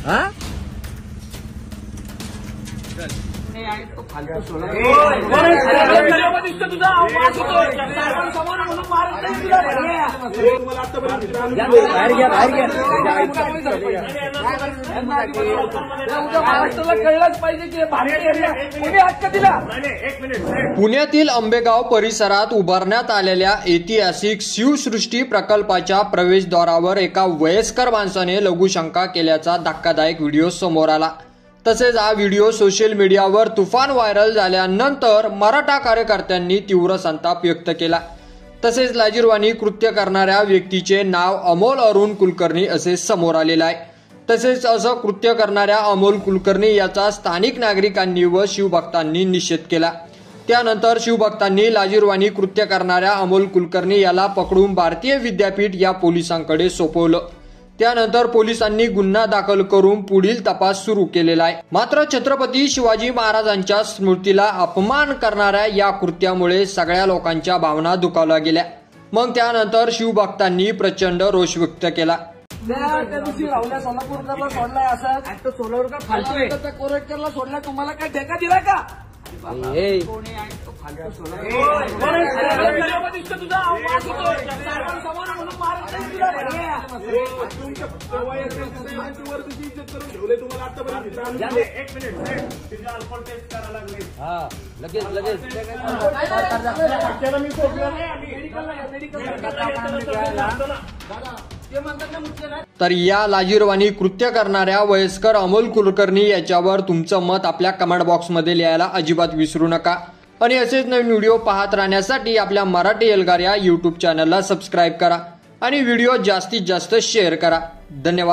हाँ पुण्यातील आंबेगाव परिसरात उभारण्यात आलेल्या ऐतिहासिक शिवसृष्टी प्रकल्पाच्या प्रवेशद्वारावर एका वयस्कर माणसाने लघुशंका केल्याचा धक्कादायक व्हिडिओ समोर आला। तसेच हा व्हिडिओ सोशल मीडियावर तुफान व्हायरल झाल्यानंतर मराठा कार्यकर्त्यांनी तीव्र संताप व्यक्त केला। तसेच लाजिरवाणी कृत्य करणाऱ्या व्यक्तीचे नाव अमोल अरुण कुलकर्णी असे समोर आलेले आहे। तसेच असं कृत्य करणाऱ्या अमोल कुलकर्णी याचा स्थानिक नागरिकांनी व शिवभक्तांनी निषेध केला। त्यानंतर शिवभक्तांनी लाजिरवाणी कृत्य करणाऱ्या अमोल कुलकर्णी याला पकडून भारतीय विद्यापीठ या पोलिसांकडे सोपवलं। त्यानंतर पोलिसांनी गुन्हा दाखल करून पुढील तपास सुरू केलेला आहे। मात्र छत्रपती शिवाजी महाराजांच्या स्मृतीला अपमान करणाऱ्या या कृत्यामुळे सगळ्या लोकांच्या भावना दुखावल्या गेल्या। मग त्यानंतर शिवभक्तांनी प्रचंड रोष व्यक्त केला। त्या दिवशी राहुल्या सोलापूरकरला सोडलाय असं सोलापूरकर फालतू त्या कोरेटकरला सोडलाय, तुम्हाला काय टेका दिला का? तर या लाजिरवाणी कृत्य करणाऱ्या वयस्कर अमोल कुलकर्णी याच्यावर तुमचं मत आपल्या कमेंट बॉक्स मध्ये लिहायला अजिबात विसरू नका। आणि असेच नवीन व्हिडिओ पाहत राहण्यासाठी आपल्या मराठी एल्गार या YouTube चॅनलला सबस्क्राईब करा आणि व्हिडिओ जास्तीत जास्त शेअर करा। धन्यवाद।